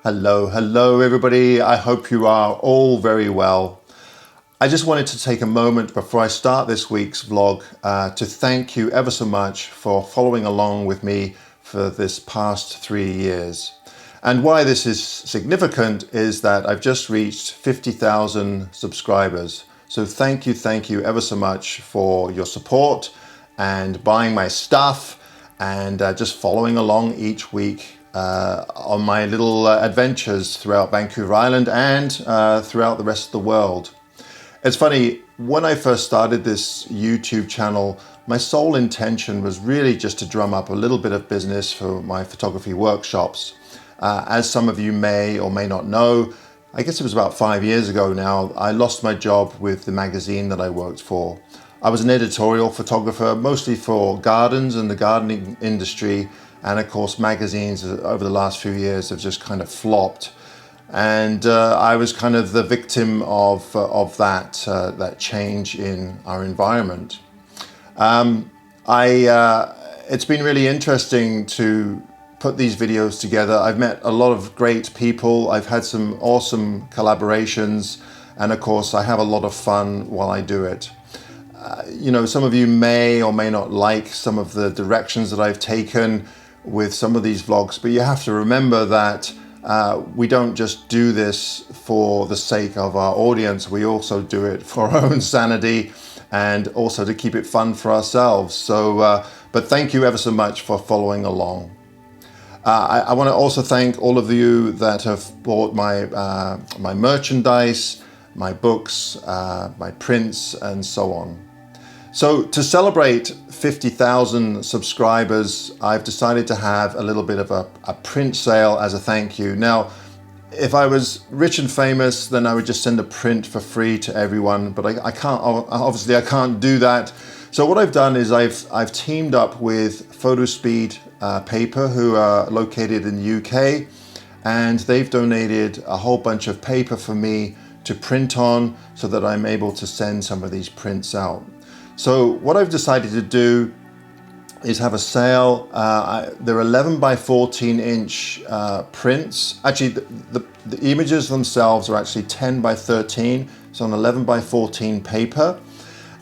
Hello everybody. I hope you are all very well. I just wanted to take a moment before I start this week's vlog to thank you ever so much for following along with me for this past 3 years. And why this is significant is that I've just reached 50,000 subscribers. So thank you ever so much for your support and buying my stuff and just following along each week on my little adventures throughout Vancouver Island and throughout the rest of the world. It's funny, when I first started this YouTube channel, my sole intention was really just to drum up a little bit of business for my photography workshops. As some of you may or may not know, I guess it was about 5 years ago now, I lost my job with the magazine that I worked for. I was an editorial photographer, mostly for gardens and the gardening industry. And of course, magazines over the last few years have just kind of flopped. And I was kind of the victim of that change in our environment. It's been really interesting to put these videos together. I've met a lot of great people. I've had some awesome collaborations. And of course, I have a lot of fun while I do it. Some of you may or may not like some of the directions that I've taken with some of these vlogs, but you have to remember that we don't just do this for the sake of our audience, we also do it for our own sanity and also to keep it fun for ourselves. But thank you ever so much for following along. I want to also thank all of you that have bought my merchandise, my books, my prints, and so on. So to celebrate 50,000 subscribers, I've decided to have a little bit of a print sale as a thank you. Now, if I was rich and famous, then I would just send a print for free to everyone, but I can't, obviously I can't do that. So what I've done is I've teamed up with Photospeed Paper, who are located in the UK, and they've donated a whole bunch of paper for me to print on so that I'm able to send some of these prints out. So what I've decided to do is have a sale. They're 11 by 14 inch prints. Actually, the images themselves are actually 10 by 13. So on 11 by 14 paper.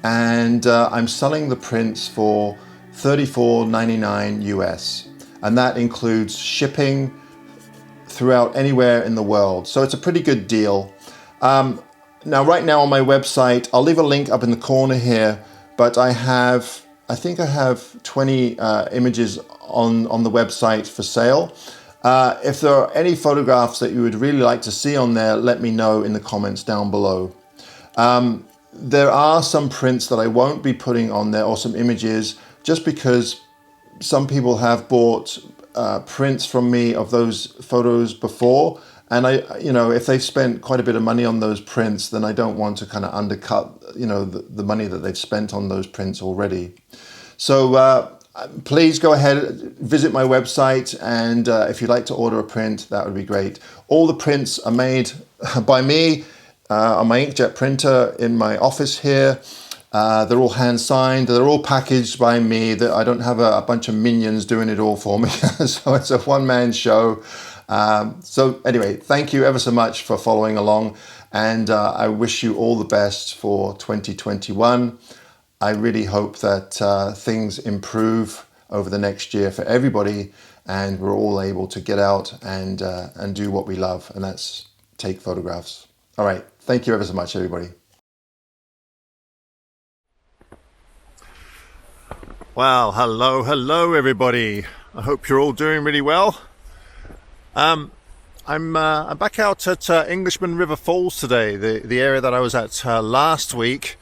And I'm selling the prints for $34.99 US. And that includes shipping throughout anywhere in the world. So it's a pretty good deal. Now, right now on my website, I'll leave a link up in the corner here, but I think I have 20 images on the website for sale. If there are any photographs that you would really like to see on there, let me know in the comments down below. There are some prints that I won't be putting on there, or some images, just because some people have bought prints from me of those photos before. And if they've spent quite a bit of money on those prints, then I don't want to kind of undercut, the money that they've spent on those prints already. So please go ahead, visit my website, and if you'd like to order a print, that would be great. All the prints are made by me on my inkjet printer in my office here. They're all hand signed. They're all packaged by me. I don't have a bunch of minions doing it all for me. So it's a one-man show. So anyway, thank you ever so much for following along, and I wish you all the best for 2021. I really hope that things improve over the next year for everybody, and we're all able to get out and do what we love, and that's take photographs. All right, thank you ever so much, everybody. Well, hello everybody. I hope you're all doing really well. I'm back out at Englishman River Falls today, the area that I was at last week,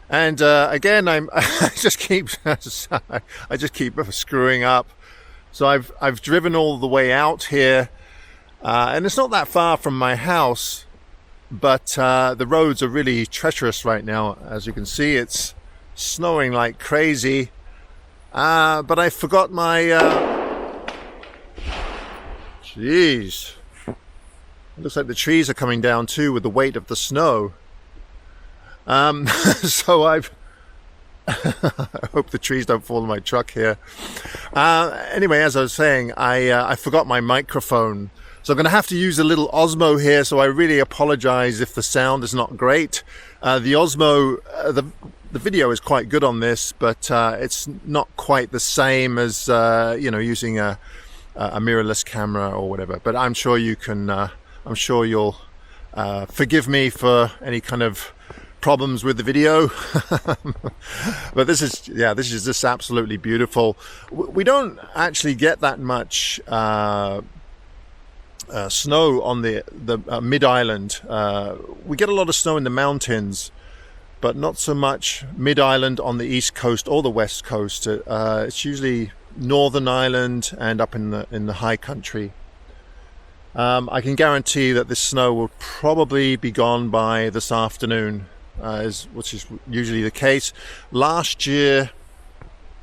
and again I just keep screwing up. So I've driven all the way out here, and it's not that far from my house, but the roads are really treacherous right now. As you can see, it's snowing like crazy, but I forgot my Jeez. It looks like the trees are coming down too with the weight of the snow. So I hope the trees don't fall on my truck here. Anyway, as I was saying, I forgot my microphone. So I'm going to have to use a little Osmo here, so I really apologize if the sound is not great. The Osmo, the video is quite good on this, but it's not quite the same as using a mirrorless camera or whatever. But I'm sure you can. I'm sure you'll forgive me for any kind of problems with the video. But this is just absolutely beautiful. We don't actually get that much snow on the mid-island. We get a lot of snow in the mountains, but not so much mid-island on the east coast or the west coast. It's usually Northern Ireland and up in the high country. I can guarantee that this snow will probably be gone by this afternoon, which is usually the case. Last year,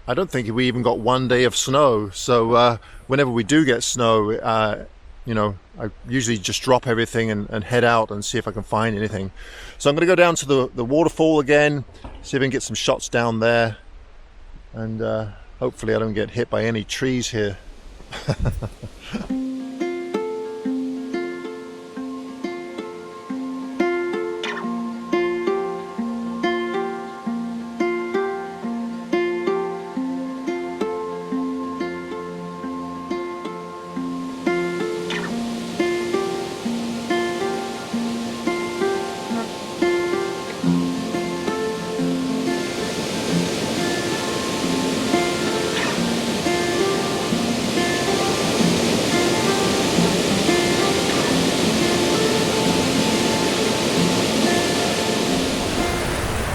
I don't think we even got one day of snow. So whenever we do get snow, I usually just drop everything and head out and see if I can find anything. So I'm going to go down to the waterfall again, see if I can get some shots down there, and hopefully I don't get hit by any trees here.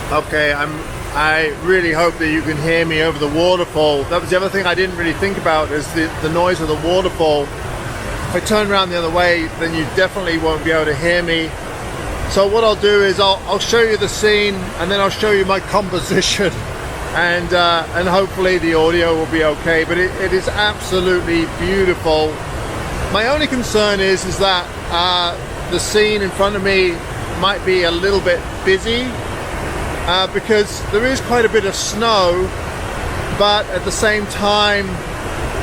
Okay, I really hope that you can hear me over the waterfall. That was the other thing I didn't really think about, is the noise of the waterfall. If I turn around the other way, then you definitely won't be able to hear me. So what I'll do is I'll show you the scene, and then I'll show you my composition, and hopefully the audio will be okay. But it is absolutely beautiful. My only concern is that the scene in front of me might be a little bit busy. Because there is quite a bit of snow, but at the same time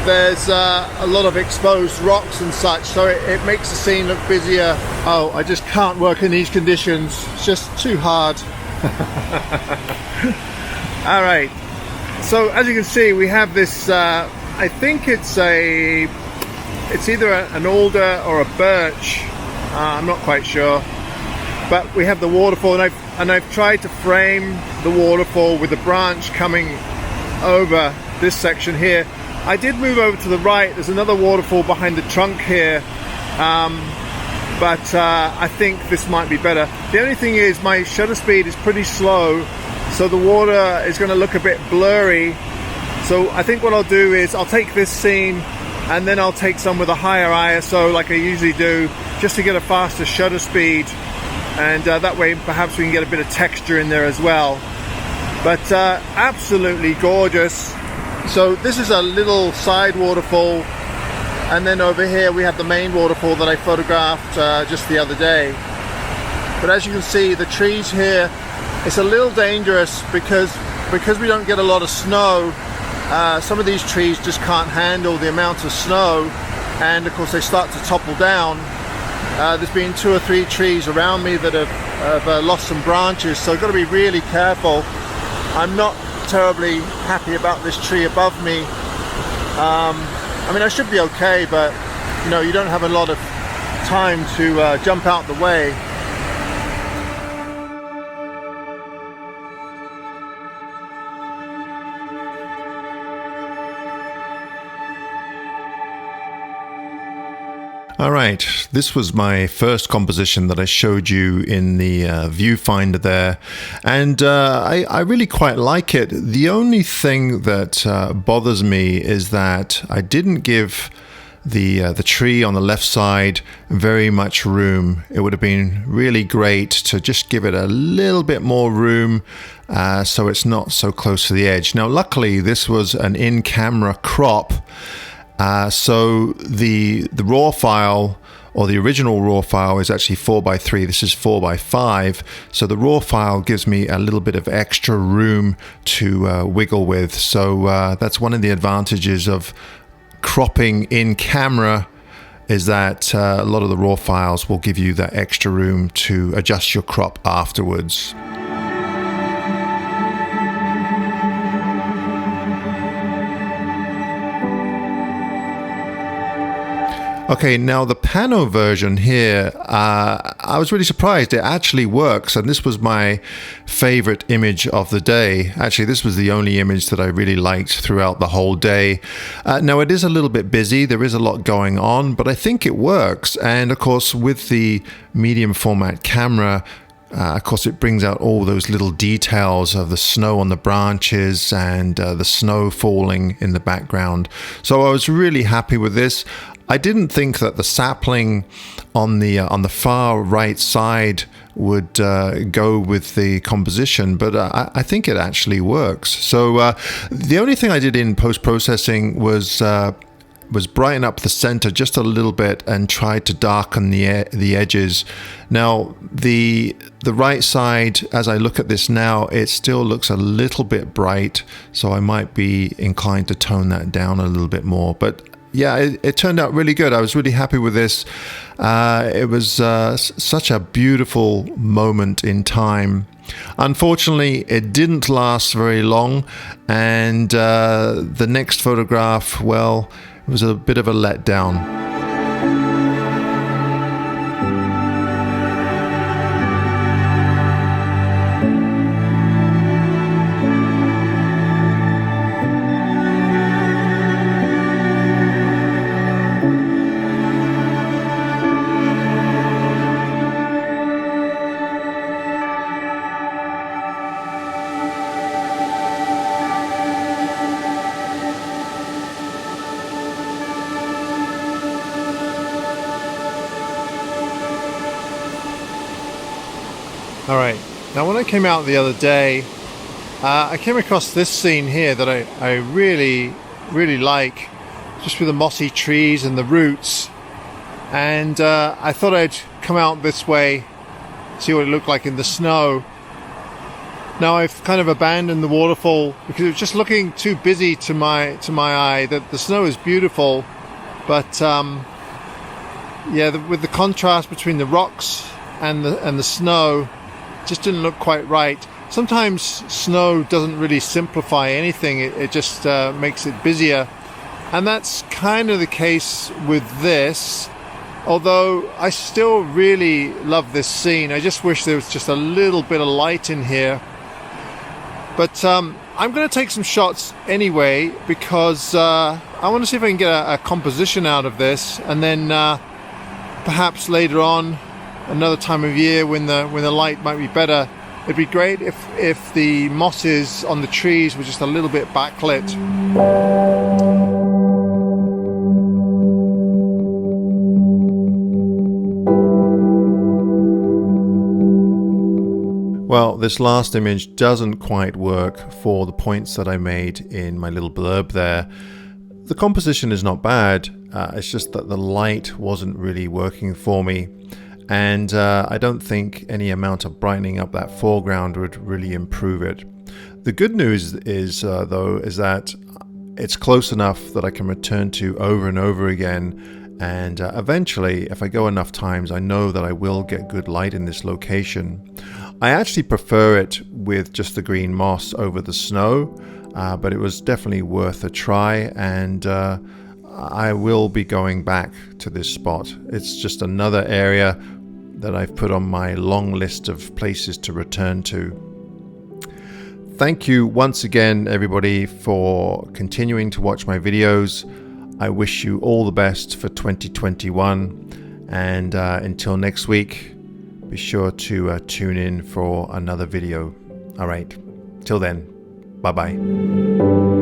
there's a lot of exposed rocks and such, so it makes the scene look busier. Oh, I just can't work in these conditions. It's just too hard. All right, so as you can see, we have this, I think it's either an alder or a birch, I'm not quite sure. But we have the waterfall, and I've tried to frame the waterfall with the branch coming over this section here. I did move over to the right. There's another waterfall behind the trunk here, but I think this might be better. The only thing is my shutter speed is pretty slow, so the water is going to look a bit blurry. So I think what I'll do is I'll take this scene, and then I'll take some with a higher ISO like I usually do, just to get a faster shutter speed. And that way perhaps we can get a bit of texture in there as well. But absolutely gorgeous. So this is a little side waterfall, and then over here we have the main waterfall that I photographed just the other day. But as you can see, the trees here, it's a little dangerous because we don't get a lot of snow. Some of these trees just can't handle the amount of snow, and of course they start to topple down. There's been 2 or 3 trees around me that have lost some branches, so I've got to be really careful. I'm not terribly happy about this tree above me. I mean, I should be okay, but you don't have a lot of time to jump out the way. All right, this was my first composition that I showed you in the viewfinder there, and I really quite like it. The only thing that bothers me is that I didn't give the tree on the left side very much room. It would have been really great to just give it a little bit more room so it's not so close to the edge. Now, luckily, this was an in-camera crop. So the raw file, or the original raw file, is actually 4:3. This is 4:5. So the raw file gives me a little bit of extra room to wiggle with. So that's one of the advantages of cropping in camera is that a lot of the raw files will give you that extra room to adjust your crop afterwards. Okay, now the Pano version here, I was really surprised. It actually works, and this was my favorite image of the day. Actually, this was the only image that I really liked throughout the whole day. Now, it is a little bit busy. There is a lot going on, but I think it works. And of course, with the medium format camera, of course, it brings out all those little details of the snow on the branches and the snow falling in the background. So I was really happy with this. I didn't think that the sapling on the far right side would go with the composition, but I think it actually works. So the only thing I did in post-processing was brighten up the center just a little bit and try to darken the edges. Now the right side, as I look at this now, it still looks a little bit bright, so I might be inclined to tone that down a little bit more. But yeah, it turned out really good. I was really happy with this. It was such a beautiful moment in time. Unfortunately, it didn't last very long, and the next photograph, well, it was a bit of a letdown. All right, now when I came out the other day, I came across this scene here that I really like, just with the mossy trees and the roots. And I thought I'd come out this way, see what it looked like in the snow. Now I've kind of abandoned the waterfall because it was just looking too busy to my eye. That the snow is beautiful, but yeah, with the contrast between the rocks and the snow, just didn't look quite right. Sometimes snow doesn't really simplify anything, it just makes it busier, and that's kind of the case with this. Although I still really love this scene, I just wish there was just a little bit of light in here. But I'm going to take some shots anyway, because I want to see if I can get a composition out of this, and then perhaps later on, another time of year when the light might be better, it'd be great if the mosses on the trees were just a little bit backlit. Well, this last image doesn't quite work for the points that I made in my little blurb there. The composition is not bad, it's just that the light wasn't really working for me. And I don't think any amount of brightening up that foreground would really improve it. The good news is, though, is that it's close enough that I can return to over and over again. And eventually, if I go enough times, I know that I will get good light in this location. I actually prefer it with just the green moss over the snow, but it was definitely worth a try. And I will be going back to this spot. It's just another area that I've put on my long list of places to return to. Thank you once again, everybody, for continuing to watch my videos. I wish you all the best for 2021, and until next week, be sure to tune in for another video. All right, till then, bye-bye.